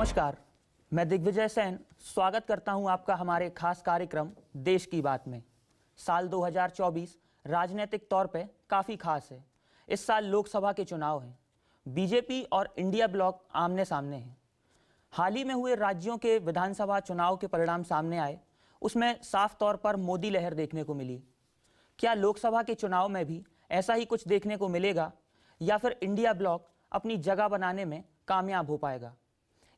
नमस्कार, मैं दिग्विजय सेन स्वागत करता हूं आपका हमारे खास कार्यक्रम देश की बात में। साल 2024 राजनीतिक तौर पे काफ़ी खास है। इस साल लोकसभा के चुनाव हैं। बीजेपी और इंडिया ब्लॉक आमने सामने हैं। हाल ही में हुए राज्यों के विधानसभा चुनाव के परिणाम सामने आए, उसमें साफ तौर पर मोदी लहर देखने को मिली। क्या लोकसभा के चुनाव में भी ऐसा ही कुछ देखने को मिलेगा या फिर इंडिया ब्लॉक अपनी जगह बनाने में कामयाब हो पाएगा?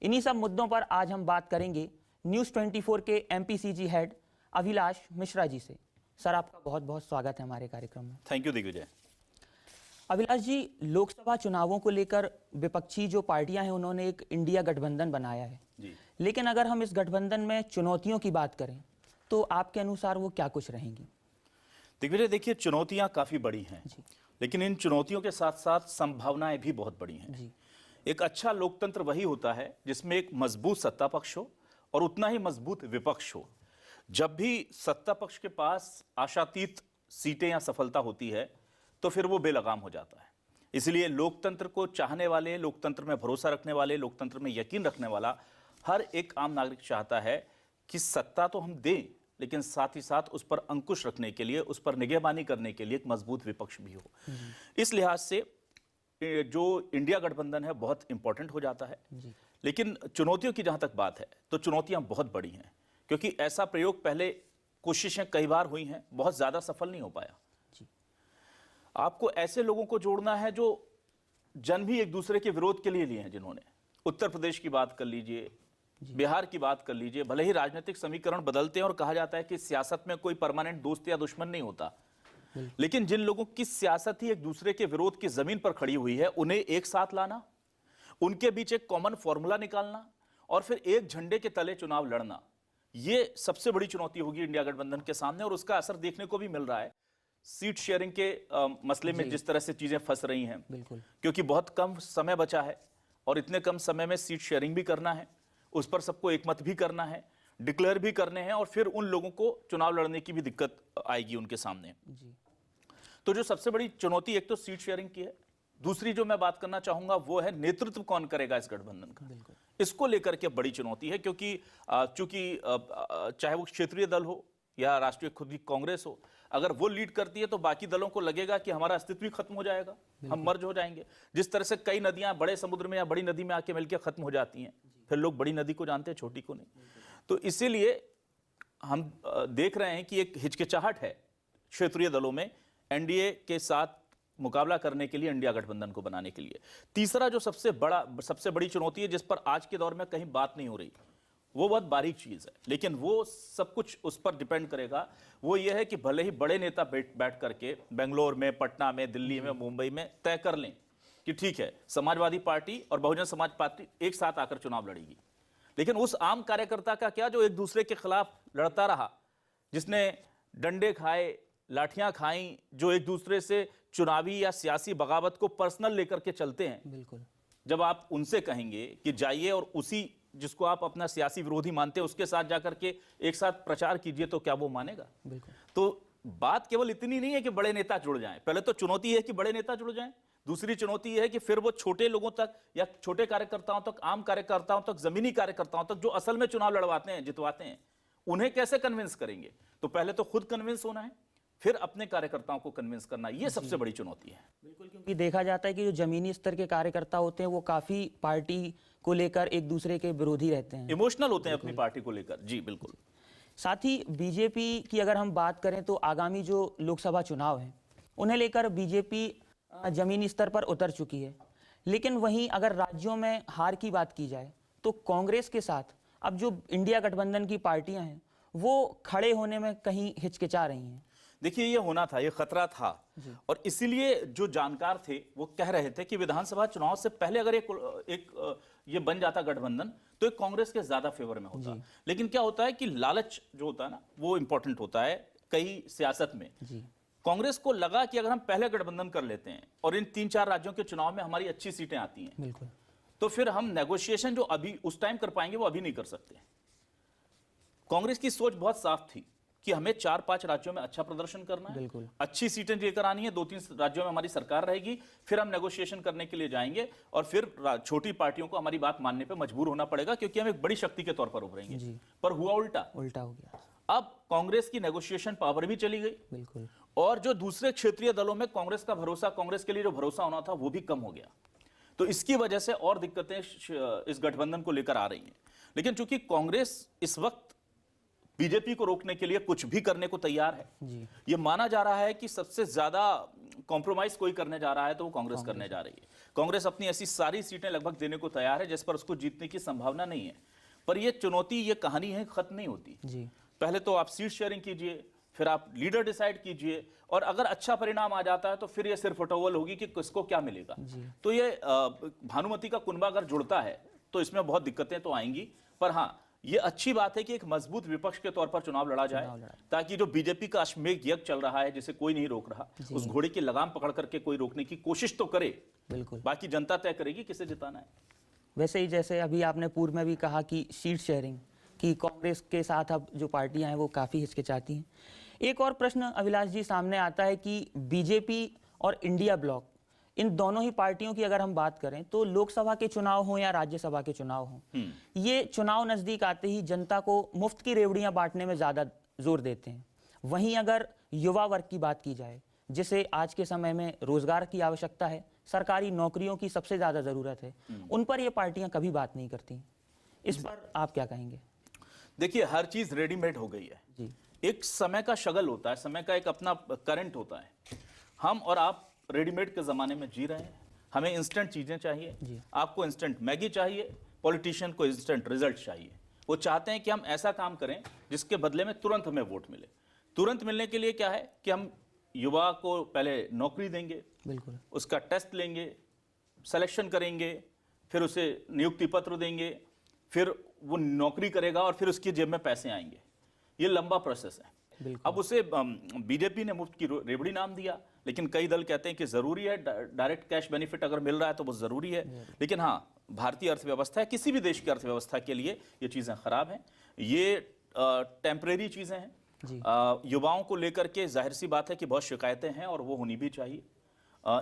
इन्हीं सब मुद्दों पर आज हम बात करेंगे न्यूज़ 24 के एमपीसीजी हेड अभिलाष मिश्रा जी से। सर, आपका बहुत बहुत स्वागत है हमारे कार्यक्रम में। Thank you Digvijay. अभिलाष जी, लोकसभा चुनावों को लेकर विपक्षी जो पार्टियां हैं उन्होंने एक इंडिया गठबंधन बनाया है जी। लेकिन अगर हम इस गठबंधन में चुनौतियों की बात करें तो आपके अनुसार वो क्या कुछ रहेंगी? दिग्विजय, देखिए, चुनौतियां काफी बड़ी हैं जी। लेकिन इन चुनौतियों के साथ साथ संभावनाएं भी बहुत बड़ी हैं। जी। एक अच्छा लोकतंत्र वही होता है जिसमें एक मजबूत सत्ता पक्ष हो और उतना ही मजबूत विपक्ष हो। जब भी सत्ता पक्ष के पास आशातीत सीटें या सफलता होती है तो फिर वो बेलगाम हो जाता है। इसलिए लोकतंत्र को चाहने वाले, लोकतंत्र में भरोसा रखने वाले, लोकतंत्र में यकीन रखने वाला हर एक आम नागरिक चाहता है कि सत्ता तो हम दें लेकिन साथ ही साथ उस पर अंकुश रखने के लिए, उस पर निगहबानी करने के लिए एक मजबूत विपक्ष भी हो। इस लिहाज से जो इंडिया गठबंधन है बहुत इंपॉर्टेंट हो जाता है। लेकिन चुनौतियों की जहां तक बात है तो चुनौतियां बहुत बड़ी हैं, क्योंकि ऐसा प्रयोग पहले कोशिशें कई बार हुई हैं, बहुत ज्यादा सफल नहीं हो पाया। आपको ऐसे लोगों को जोड़ना है जो जन भी एक दूसरे के विरोध के लिए हैं, जिन्होंने उत्तर प्रदेश की बात कर लीजिए, बिहार की बात कर लीजिए। भले ही राजनीतिक समीकरण बदलते हैं और कहा जाता है कि सियासत में कोई परमानेंट दोस्त या दुश्मन नहीं होता, लेकिन जिन लोगों की सियासत ही एक दूसरे के विरोध की जमीन पर खड़ी हुई है, उन्हें एक साथ लाना, उनके बीच एक कॉमन फॉर्मूला निकालना और फिर एक झंडे के तले चुनाव लड़ना, यह सबसे बड़ी चुनौती होगी इंडिया गठबंधन के सामने। और उसका असर देखने को भी मिल रहा है सीट शेयरिंग के मसले में, जिस तरह से चीजें फंस रही हैं। क्योंकि बहुत कम समय बचा है और इतने कम समय में सीट शेयरिंग भी करना है, उस पर सबको एकमत भी करना है, डिक्लेयर भी करने हैं, और फिर उन लोगों को चुनाव लड़ने की भी दिक्कत आएगी उनके सामने। तो जो सबसे बड़ी चुनौती एक तो सीट शेयरिंग की है, दूसरी जो मैं बात करना चाहूंगा वो है नेतृत्व कौन करेगा इस गठबंधन का। इसको लेकर के बड़ी चुनौती है, क्योंकि चूंकि चाहे वो क्षेत्रीय दल हो या राष्ट्रीय खुद की कांग्रेस हो, अगर वो लीड करती है तो बाकी दलों को लगेगा कि हमारा अस्तित्व ही खत्म हो जाएगा, हम मर्ज हो जाएंगे। जिस तरह से कई नदियां बड़े समुद्र में या बड़ी नदी में आके मिलकर खत्म हो जाती हैं, फिर लोग बड़ी नदी को जानते हैं, छोटी को नहीं। तो इसीलिए हम देख रहे हैं कि एक हिचकिचाहट है क्षेत्रीय दलों में एनडीए के साथ मुकाबला करने के लिए, इंडिया गठबंधन को बनाने के लिए। तीसरा जो सबसे बड़ी चुनौती है, जिस पर आज के दौर में कहीं बात नहीं हो रही, वो बहुत बारीक चीज है, लेकिन वो सब कुछ उस पर डिपेंड करेगा। वो ये है कि भले ही बड़े नेता बैठ करके बेंगलोर में, पटना में, दिल्ली में, मुंबई में तय कर लें कि ठीक है, समाजवादी पार्टी और बहुजन समाज पार्टी एक साथ आकर चुनाव लड़ेगी, लेकिन उस आम कार्यकर्ता का क्या जो एक दूसरे के खिलाफ लड़ता रहा, जिसने डंडे खाए, लाठियां खाई, जो एक दूसरे से चुनावी या सियासी बगावत को पर्सनल लेकर के चलते हैं। बिल्कुल। जब आप उनसे कहेंगे कि जाइए और उसी जिसको आप अपना सियासी विरोधी मानते हैं उसके साथ जाकर के एक साथ प्रचार कीजिए, तो क्या वो मानेगा? बिल्कुल। तो बात केवल इतनी नहीं है कि बड़े नेता जुड़ जाएं। पहले तो चुनौती है कि बड़े नेता जुड़ जाएं, दूसरी चुनौती है कि फिर वो छोटे लोगों तक या छोटे कार्यकर्ताओं तक, आम कार्यकर्ताओं तक, जमीनी कार्यकर्ताओं तक, जो असल में चुनाव लड़वाते हैं, जितवाते हैं, उन्हें कैसे कन्विंस करेंगे? तो पहले तो खुद कन्विंस होना है, फिर अपने कार्यकर्ताओं को कन्विंस करना, ये सबसे बड़ी चुनौती है। बिल्कुल, क्योंकि देखा जाता है कि जो जमीनी स्तर के कार्यकर्ता होते हैं वो काफी पार्टी को लेकर एक दूसरे के विरोधी रहते हैं, इमोशनल होते हैं अपनी पार्टी को लेकर। जी बिल्कुल। साथ ही बीजेपी की अगर हम बात करें तो आगामी जो लोकसभा चुनाव है उन्हें लेकर बीजेपी जमीनी स्तर पर उतर चुकी है, लेकिन वहीं अगर राज्यों में हार की बात की जाए तो कांग्रेस के साथ अब जो इंडिया गठबंधन की पार्टियां हैं वो खड़े होने में कहीं हिचकिचा रही हैं। देखिए, ये होना था, ये खतरा था, और इसीलिए जो जानकार थे वो कह रहे थे कि विधानसभा चुनाव से पहले अगर एक ये बन जाता गठबंधन तो एक कांग्रेस के ज्यादा फेवर में होता। लेकिन क्या होता है कि लालच जो होता है ना, वो इंपॉर्टेंट होता है कई सियासत में। कांग्रेस को लगा कि अगर हम पहले गठबंधन कर लेते हैं और इन 3-4 राज्यों के चुनाव में हमारी अच्छी सीटें आती हैं, बिल्कुल, तो फिर हम नेगोशिएशन जो अभी उस टाइम कर पाएंगे वो अभी नहीं कर सकते। कांग्रेस की सोच बहुत साफ थी कि हमें 4-5 राज्यों में अच्छा प्रदर्शन करना है, बिल्कुल। अच्छी सीटें लेकर आनी है, 2-3 राज्यों में हमारी सरकार रहेगी, फिर हम नेगोशिएशन करने के लिए जाएंगे और फिर छोटी पार्टियों को हमारी बात मानने पे मजबूर होना पड़ेगा क्योंकि हम एक बड़ी शक्ति के तौर पर उभरेंगे। जी। पर हुआ उल्टा। उल्टा हो गया। अब कांग्रेस की नेगोशिएशन पावर भी चली गई बिल्कुल। और जो दूसरे क्षेत्रीय दलों में कांग्रेस का भरोसा, कांग्रेस के लिए जो भरोसा होना था वो भी कम हो गया। तो इसकी वजह से और दिक्कतें इस गठबंधन को लेकर आ रही हैं। लेकिन चूंकि कांग्रेस इस वक्त बीजेपी को रोकने के लिए कुछ भी करने को तैयार है, जी। ये माना जा रहा है कि सबसे ज्यादा कॉम्प्रोमाइज कोई करने जा रहा है तो वो कांग्रेस करने जा रही है। कांग्रेस अपनी ऐसी सारी सीटें लगभग देने को तैयार है जिस पर उसको जीतने की संभावना नहीं है। पर ये चुनौती, ये कहानी है, खत्म नहीं होती। जी। पहले तो आप सीट शेयरिंग कीजिए, फिर आप लीडर डिसाइड कीजिए और अगर अच्छा परिणाम आ जाता है तो फिर ये सिर्फ फटोवल होगी कि किसको क्या मिलेगा। तो ये भानुमति का कुनबा अगर जुड़ता है तो इसमें बहुत दिक्कतें तो आएंगी। पर हाँ, ये अच्छी बात है कि एक मजबूत विपक्ष के तौर पर चुनाव लड़ा जाए ताकि जो बीजेपी का अश्वमेध यज्ञ चल रहा है जिसे कोई नहीं रोक रहा, उस घोड़े की लगाम पकड़ करके कोई रोकने की कोशिश तो करे। बिल्कुल। बाकी जनता तय करेगी किसे जिताना है। वैसे ही जैसे अभी आपने पूर्व में भी कहा कि सीट शेयरिंग की कांग्रेस के साथ अब जो पार्टियां हैं वो काफ़ी हिचकिचाती हैं। एक और प्रश्न अभिलाष जी सामने आता है कि बीजेपी और इंडिया ब्लॉक, इन दोनों ही पार्टियों की अगर हम बात करें तो लोकसभा के चुनाव हों या राज्यसभा के चुनाव हों, ये चुनाव नज़दीक आते ही जनता को मुफ्त की रेवड़ियां बांटने में ज़्यादा जोर देते हैं। वहीं अगर युवा वर्ग की बात की जाए, जिसे आज के समय में रोजगार की आवश्यकता है, सरकारी नौकरियों की सबसे ज़्यादा ज़रूरत है, उन पर ये पार्टियां कभी बात नहीं करती। इस पर आप क्या कहेंगे? देखिए, हर चीज़ रेडीमेड हो गई है जी। एक समय का शगल होता है, समय का एक अपना करंट होता है। हम और आप रेडीमेड के ज़माने में जी रहे हैं। हमें इंस्टेंट चीज़ें चाहिए, आपको इंस्टेंट मैगी चाहिए, पॉलिटिशियन को इंस्टेंट रिजल्ट चाहिए। वो चाहते हैं कि हम ऐसा काम करें जिसके बदले में तुरंत हमें वोट मिले। तुरंत मिलने के लिए क्या है कि हम युवा को पहले नौकरी देंगे, बिल्कुल, उसका टेस्ट लेंगे, सिलेक्शन करेंगे, फिर उसे नियुक्ति पत्र देंगे, फिर वो नौकरी करेगा और फिर उसकी जेब में पैसे आएंगे। ये लंबा प्रोसेस है। अब उसे बीजेपी ने मुफ्त की रेवड़ी नाम दिया, लेकिन कई दल कहते हैं कि जरूरी है, डायरेक्ट कैश बेनिफिट अगर मिल रहा है तो वो जरूरी है। लेकिन हाँ, भारतीय अर्थव्यवस्था है, किसी भी देश की अर्थव्यवस्था के लिए ये चीजें खराब हैं। ये टेम्परेरी चीजें हैं। युवाओं को लेकर के जाहिर सी बात है कि बहुत शिकायतें हैं और वो होनी भी चाहिए।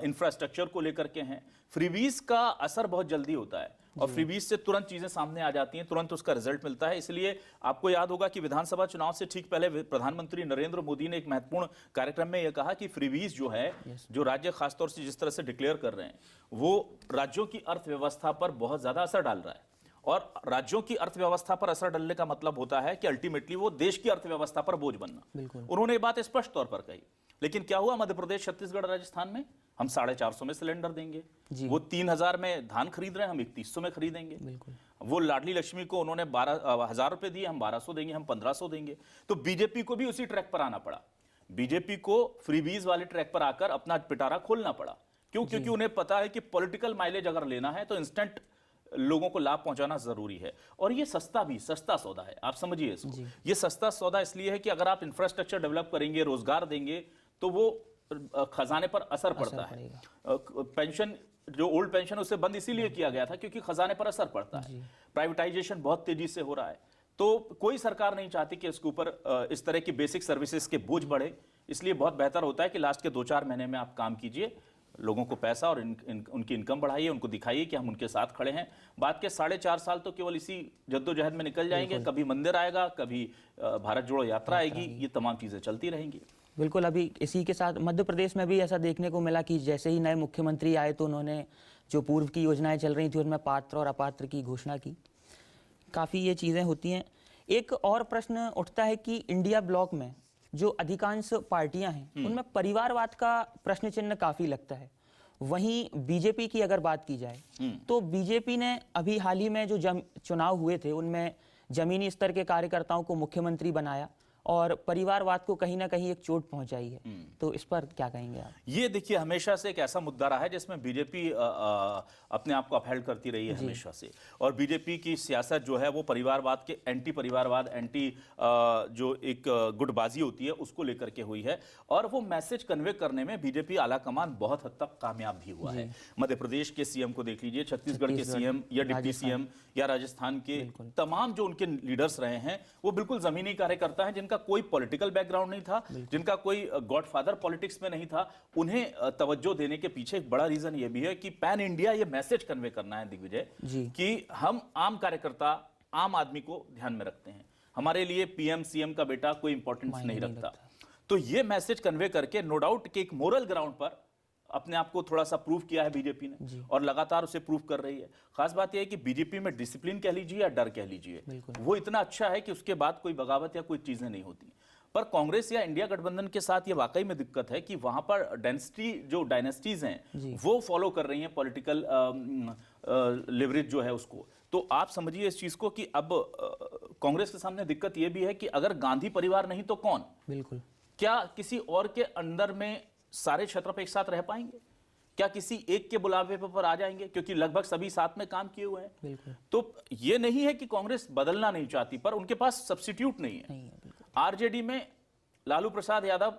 इंफ्रास्ट्रक्चर को लेकर के हैं। फ्रीबीज का असर बहुत जल्दी होता है और फ्रीबीज से तुरंत चीजें सामने आ जाती हैं, तुरंत उसका रिजल्ट मिलता है। इसलिए आपको याद होगा कि विधानसभा चुनाव से ठीक पहले प्रधानमंत्री नरेंद्र मोदी ने एक महत्वपूर्ण कार्यक्रम में यह कहा कि फ्रीबीज जो है, जो राज्य खासतौर से जिस तरह से डिक्लेयर कर रहे हैं, वो राज्यों की अर्थव्यवस्था पर बहुत ज्यादा असर डाल रहा है। और राज्यों की अर्थव्यवस्था पर असर डालने का मतलब होता है कि अल्टीमेटली वो देश की अर्थव्यवस्था पर बोझ बनना। उन्होंने ये बात स्पष्ट तौर पर कही। लेकिन क्या हुआ, मध्य प्रदेश, छत्तीसगढ़, राजस्थान में हम 450 में सिलेंडर देंगे, वो 3000 में धान खरीद रहे हैं, हम 3100 में खरीदेंगे। वो लाडली लक्ष्मी को उन्होंने 12,000 रुपए दिए, हम 1200 देंगे, हम 1500 देंगे। तो बीजेपी को भी उसी ट्रैक पर आना पड़ा। बीजेपी को फ्रीबीज वाले ट्रैक पर आकर अपना पिटारा खोलना पड़ा। क्यों? क्योंकि उन्हें पता है कि पॉलिटिकल माइलेज अगर लेना है तो इंस्टेंट लोगों को लाभ पहुंचाना जरूरी है। और ये सस्ता सौदा है, आप समझिए इसको। ये सस्ता सौदा इसलिए है कि अगर आप इंफ्रास्ट्रक्चर डेवलप करेंगे, रोजगार देंगे, तो वो खजाने पर असर पड़ता है। पेंशन, जो ओल्ड पेंशन, उसे बंद इसीलिए किया गया था क्योंकि खजाने पर असर पड़ता है। प्राइवेटाइजेशन बहुत तेजी से हो रहा है, तो कोई सरकार नहीं चाहती कि इसके ऊपर इस तरह की बेसिक सर्विसेज के बोझ बढ़े। इसलिए बहुत बेहतर होता है कि लास्ट के 2-4 महीने में आप काम कीजिए, लोगों को पैसा और उनकी इनकम बढ़ाइए, उनको दिखाइए कि हम उनके साथ खड़े हैं। बाद के 4.5 साल तो केवल इसी जद्दोजहद में निकल जाएंगे। कभी मंदिर आएगा, कभी भारत जोड़ो यात्रा आएगी, ये तमाम चीजें चलती रहेंगी। बिल्कुल। अभी इसी के साथ मध्य प्रदेश में भी ऐसा देखने को मिला कि जैसे ही नए मुख्यमंत्री आए तो उन्होंने जो पूर्व की योजनाएं चल रही थी उनमें पात्र और अपात्र की घोषणा की। काफ़ी ये चीज़ें होती हैं। एक और प्रश्न उठता है कि इंडिया ब्लॉक में जो अधिकांश पार्टियां हैं उनमें परिवारवाद का प्रश्न चिन्ह काफ़ी लगता है। वहीं बीजेपी की अगर बात की जाए तो बीजेपी ने अभी हाल ही में जो चुनाव हुए थे उनमें जमीनी स्तर के कार्यकर्ताओं को मुख्यमंत्री बनाया और परिवारवाद को कहीं ना कहीं एक चोट पहुंचाई है। तो इस पर क्या कहेंगे आप? ये देखिए, हमेशा से एक ऐसा मुद्दा रहा है जिसमें बीजेपी अपने आप को अपहेल्ड करती रही है हमेशा से। और बीजेपी की सियासत जो है वो परिवारवाद के एंटी परिवारवाद, एंटी जो एक गुटबाजी होती है उसको लेकर के हुई है। और वो मैसेज कन्वे करने में बीजेपी आला कमान बहुत हद तक कामयाब भी हुआ है। मध्य प्रदेश के सीएम को देख लीजिए, छत्तीसगढ़ के सीएम या डिप्टी सीएम या राजस्थान के तमाम जो उनके लीडर्स रहे हैं वो बिल्कुल जमीनी कार्यकर्ता हैं जिनका जिनका कोई पॉलिटिकल बैकग्राउंड नहीं था, जिनका कोई गॉडफादर पॉलिटिक्स में नहीं था, उन्हें तवज्जो देने के पीछे एक बड़ा रीजन ये भी है कि पैन इंडिया ये मैसेज कन्वे करना है दिग्विजय, कि हम आम कार्यकर्ता, आम आदमी को ध्यान में रखते हैं, हमारे लिए पीएम सीएम का बेटा कोई इंपॉर्टेंस नहीं रखता। तो ये मैसेज कन्वे करके नो डाउट कि एक मोरल ग्राउंड पर अपने आप को थोड़ा सा प्रूव किया है बीजेपी ने, और लगातार उसे प्रूव कर रही है। खास बात यह है कि बीजेपी में डिसिप्लिन कह लीजिए या डर कह लीजिए, वो इतना अच्छा है कि उसके बाद कोई बगावत या कोई चीजें नहीं होती। पर कांग्रेस या इंडिया गठबंधन के साथ ये वाकई में दिक्कत है कि वहां पर डायनेस्टीज हैं वो फॉलो कर रही हैं पॉलिटिकल लिवरेज जो है उसको। तो आप समझिए इस चीज को कि अब कांग्रेस के सामने दिक्कत ये भी है कि अगर गांधी परिवार नहीं तो कौन? बिल्कुल। क्या किसी और के अंडर में सारे क्षत्रप एक साथ रह पाएंगे? क्या किसी एक के बुलावे पर आ जाएंगे? क्योंकि लगभग सभी साथ में काम किए हुए हैं। तो ये नहीं है कि कांग्रेस बदलना नहीं चाहती, पर उनके पास सब्स्टिट्यूट नहीं है। आरजेडी में लालू प्रसाद यादव,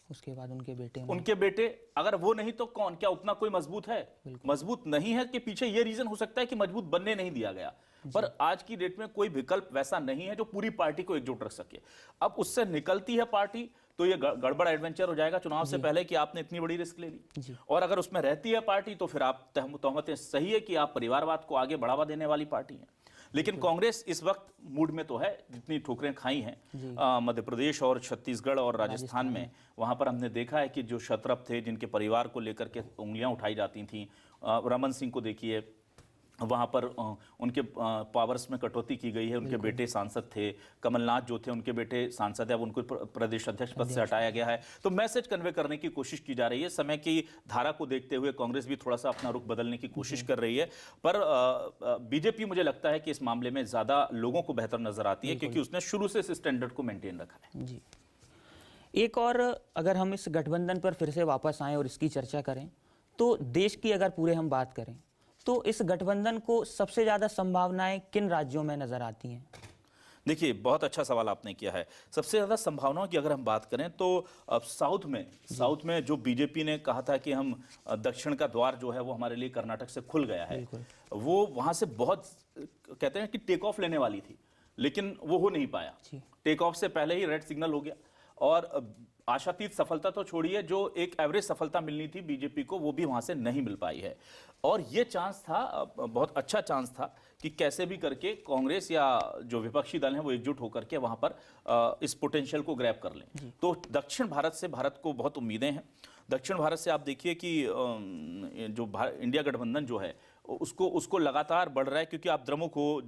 उसके बाद उनके बेटे, अगर वो नहीं तो कौन? क्या उतना कोई मजबूत है? मजबूत नहीं है। कि पीछे ये रीजन हो सकता है कि मजबूत बनने नहीं दिया गया, पर आज की डेट में कोई विकल्प वैसा नहीं है जो पूरी पार्टी को एकजुट रख सके। अब उससे निकलती है पार्टी तो ये गड़बड़ एडवेंचर हो जाएगा चुनाव से पहले कि आपने इतनी बड़ी रिस्क ले ली, और अगर उसमें रहती है पार्टी तो फिर आप तहमतें सही है कि आप परिवारवाद को आगे बढ़ावा देने वाली पार्टी है। लेकिन कांग्रेस इस वक्त मूड में तो है, जितनी ठोकरें खाई हैं मध्य प्रदेश और छत्तीसगढ़ और राजस्थान में, वहां पर हमने देखा है कि जो क्षत्रप थे, जिनके परिवार को लेकर के उंगलियां उठाई जाती थी, रमन सिंह को देखिए, वहां पर उनके पावर्स में कटौती की गई है। उनके बेटे सांसद थे, कमलनाथ जो थे उनके बेटे सांसद है, अब उनको प्रदेश अध्यक्ष पद से हटाया गया है। तो मैसेज कन्वे करने की कोशिश की जा रही है। समय की धारा को देखते हुए कांग्रेस भी थोड़ा सा अपना रुख बदलने की कोशिश कर रही है, पर बीजेपी मुझे लगता है कि इस मामले में ज्यादा लोगों को बेहतर नजर आती है, क्योंकि उसने शुरू से इस स्टैंडर्ड को मेंटेन रखा है। जी। एक और अगर हम इस गठबंधन पर फिर से वापस आएं और इसकी चर्चा करें, तो देश की अगर पूरे हम बात करें तो इस गठबंधन को सबसे ज्यादा संभावनाएं किन राज्यों में नजर आती हैं? देखिए, बहुत अच्छा सवाल आपने किया है। सबसे ज्यादा संभावनाओं की अगर हम बात करें तो अब साउथ में जो बीजेपी ने कहा था कि हम दक्षिण का द्वार जो है वो हमारे लिए कर्नाटक से खुल गया है, वो वहां से बहुत कहते हैं कि टेक ऑफ लेने वाली थी, लेकिन वो हो नहीं पाया। टेक ऑफ से पहले ही रेड सिग्नल हो गया, और आशातीत सफलता तो छोड़िए, जो एक एवरेज सफलता मिलनी थी बीजेपी को वो भी वहां से नहीं मिल पाई है। और ये चांस था, बहुत अच्छा चांस था कि कैसे भी करके कांग्रेस या जो विपक्षी दल हैं वो एकजुट होकर के वहां पर इस पोटेंशियल को ग्रैब कर लें। तो दक्षिण भारत से भारत को बहुत उम्मीदें हैं। दक्षिण भारत से आप देखिए कि जो इंडिया गठबंधन जो है उसको लगातार बढ़ रहा है, क्योंकि आप द्रमुक हो,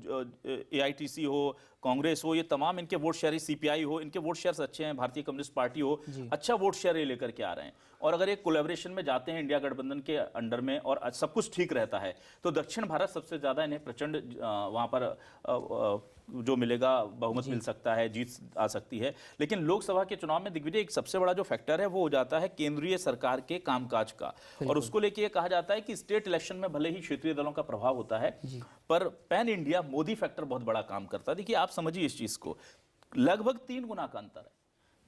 एआईटीसी हो, कांग्रेस हो, ये तमाम इनके वोट शेयर, सीपीआई हो, इनके वोट शेयर्स अच्छे हैं, भारतीय कम्युनिस्ट पार्टी हो, अच्छा वोट शेयर ये लेकर के आ रहे हैं। और अगर एक कोलैबोरेशन में जाते हैं इंडिया गठबंधन के अंडर में और सब कुछ ठीक रहता है, तो दक्षिण भारत सबसे ज्यादा इन्हें प्रचंड वहां पर जो मिलेगा, बहुमत मिल सकता है, जीत आ सकती है। लेकिन लोकसभा के चुनाव में दिग्विजय एक सबसे बड़ा जो फैक्टर है वो हो जाता है केंद्रीय सरकार के कामकाज का, और उसको लेके ये कहा जाता है कि स्टेट इलेक्शन में भले ही क्षेत्रीय दलों का प्रभाव होता है, पर पैन इंडिया मोदी फैक्टर बहुत बड़ा काम करता है। देखिए, आप समझिए इस चीज को, लगभग 3 गुना का अंतर है।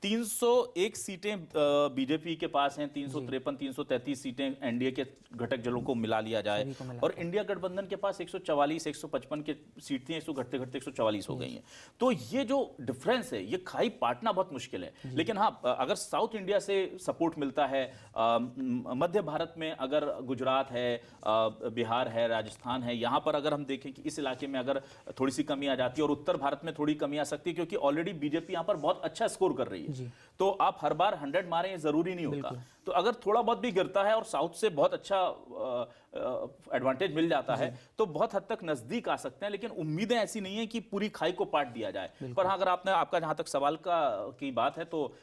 301 सीटें बीजेपी के पास हैं, 353 333 सीटें एनडीए के घटक दलों को मिला लिया जाए, और इंडिया गठबंधन के पास 144 155 की सीट थी, 100 घटते घटते 144 हो गई हैं। तो ये जो डिफरेंस है, ये खाई पाटना बहुत मुश्किल है। लेकिन हाँ, अगर साउथ इंडिया से सपोर्ट मिलता है, मध्य भारत में अगर गुजरात है, बिहार है, राजस्थान है, यहाँ पर अगर हम देखें कि इस इलाके में अगर थोड़ी सी कमी आ जाती है, और उत्तर भारत में थोड़ी कमी आ सकती है, क्योंकि ऑलरेडी बीजेपी यहाँ पर बहुत अच्छा स्कोर कर रही है, तो आप हर बार 100 मारें ये जरूरी नहीं होता। तो अगर थोड़ा बहुत भी गिरता है और साउथ से बहुत अच्छा एडवांटेज मिल जाता है, तो बहुत हद तक नजदीक आ सकते हैं। लेकिन उम्मीदें ऐसी नहीं है कि पूरी खाई को पाट दिया जाए। पर हाँ, अगर आपका जहां तक सवाल की बात है, तो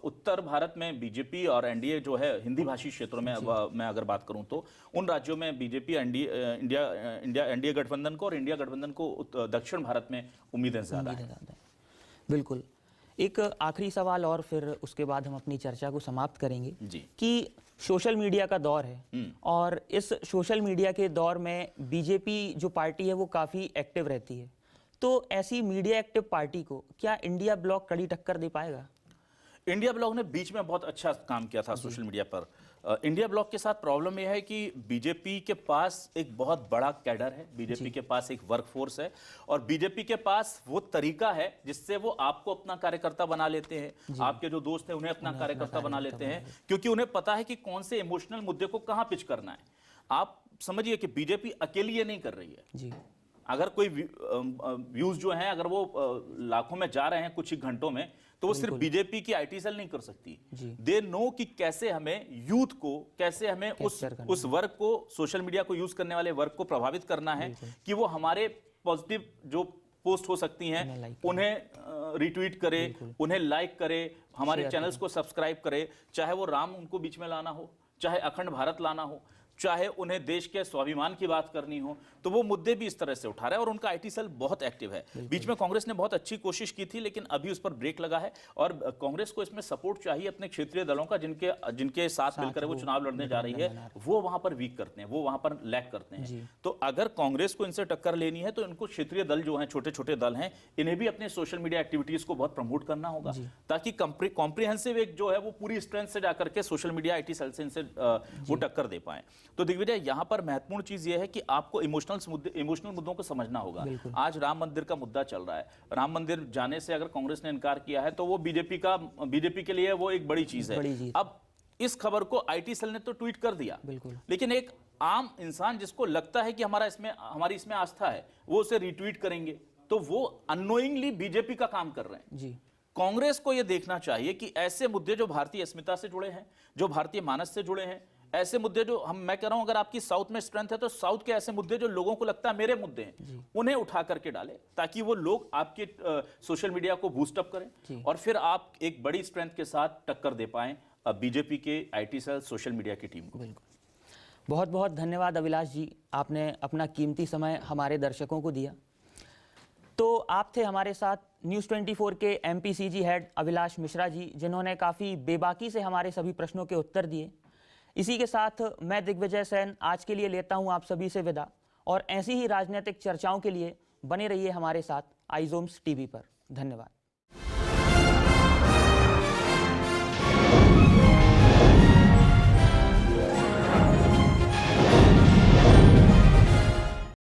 उत्तर भारत में बीजेपी और एनडीए जो है हिंदी भाषी क्षेत्रों में, मैं अगर बात करूं तो उन राज्यों में बीजेपी एनडीए गठबंधन को और इंडिया गठबंधन को दक्षिण भारत में उम्मीदें ज्यादा है। बिल्कुल। एक आखिरी सवाल और फिर उसके बाद हम अपनी चर्चा को समाप्त करेंगे कि सोशल मीडिया का दौर है, और इस सोशल मीडिया के दौर में बीजेपी जो पार्टी है वो काफ़ी एक्टिव रहती है, तो ऐसी मीडिया एक्टिव पार्टी को क्या इंडिया ब्लॉक कड़ी टक्कर दे पाएगा? इंडिया ब्लॉक ने बीच में बहुत अच्छा काम किया था सोशल मीडिया पर। इंडिया ब्लॉक के साथ प्रॉब्लम यह है कि बीजेपी के पास एक बहुत बड़ा कैडर है, बीजेपी के पास एक वर्कफोर्स है और बीजेपी के पास वो तरीका है जिससे वो आपको अपना कार्यकर्ता बना लेते हैं, आपके जो दोस्त हैं उन्हें अपना कार्यकर्ता बना लेते हैं, क्योंकि उन्हें पता है कि कौन से इमोशनल मुद्दे को कहां पिच करना है। आप समझिए कि बीजेपी अकेली ये नहीं कर रही है जी। अगर कोई व्यूज जो हैं अगर वो लाखों में जा रहे हैं कुछ ही घंटों में, तो वो सिर्फ बीजेपी की आईटी सेल नहीं कर सकती। दे नो कि कैसे हमें यूथ को, कैसे हमें उस वर्ग को, सोशल मीडिया को यूज करने वाले वर्ग को प्रभावित करना है कि वो हमारे पॉजिटिव जो पोस्ट हो सकती हैं उन्हें रिट्वीट करे, उन्हें लाइक करे, हमारे चैनल्स को सब्सक्राइब करे, चाहे वो राम उनको बीच में लाना हो, चाहे अखंड भारत लाना हो, चाहे उन्हें देश के स्वाभिमान की बात करनी हो, तो वो मुद्दे भी इस तरह से उठा रहा है और उनका आईटी सेल बहुत एक्टिव है। बीच में कांग्रेस ने बहुत अच्छी कोशिश की थी लेकिन अभी उस पर ब्रेक लगा है और कांग्रेस को इसमें सपोर्ट चाहिए अपने क्षेत्रीय दलों का, जिनके साथ मिलकर वो चुनाव लड़ने जा रही है। वो वहां पर वीक करते हैं, वो वहां पर लैग करते हैं। तो अगर कांग्रेस को इनसे टक्कर लेनी है तो इनको क्षेत्रीय दल जो हैं, छोटे छोटे दल हैं, इन्हें भी अपने सोशल मीडिया एक्टिविटीज को बहुत प्रमोट करना होगा ताकि कॉम्प्रिहेंसिव एक जो है वो पूरी स्ट्रेंथ से जाकर के सोशल मीडिया आईटी सेल से इनसे वो टक्कर दे पाए। तो दिग्विजय, यहां पर महत्वपूर्ण चीज यह है कि आपको इमोशनल मुद्दों को समझना होगा। आज राम मंदिर का मुद्दा चल रहा है, राम मंदिर जाने से अगर कांग्रेस ने इनकार किया है तो वो बीजेपी के लिए वो एक बड़ी चीज है। अब इस खबर को आईटी सेल ने तो ट्वीट कर दिया, लेकिन एक आम इंसान जिसको लगता है कि हमारी इसमें आस्था है, वो उसे रिट्वीट करेंगे, तो वो अननोइंगली बीजेपी का काम कर रहे हैं जी। कांग्रेस को यह देखना चाहिए कि ऐसे मुद्दे जो भारतीय अस्मिता से जुड़े हैं, जो भारतीय मानस से जुड़े हैं, ऐसे मुद्दे जो मैं कह रहा हूं अगर आपकी साउथ में स्ट्रेंथ है तो साउथ के ऐसे मुद्दे जो लोगों को लगता है मेरे मुद्दे हैं, उन्हें उठा करके डाले ताकि वो लोग आपके सोशल मीडिया को बूस्ट अप करें और फिर आप एक बड़ी स्ट्रेंथ के साथ टक्कर दे पाएं बीजेपी के आईटी सेल, सोशल मीडिया की टीम को। बहुत बहुत धन्यवाद अभिलाष जी, आपने अपना कीमती समय हमारे दर्शकों को दिया। तो आप थे हमारे साथ न्यूज़ 24 के एमपीसीजी हेड अभिलाष मिश्रा जी, जिन्होंने काफ़ी बेबाकी से हमारे सभी प्रश्नों के उत्तर दिए। इसी के साथ मैं दिग्विजय सेन आज के लिए लेता हूं आप सभी से विदा और ऐसी ही राजनीतिक चर्चाओं के लिए बने रहिए हमारे साथ आइज़ोम्स टीवी पर। धन्यवाद।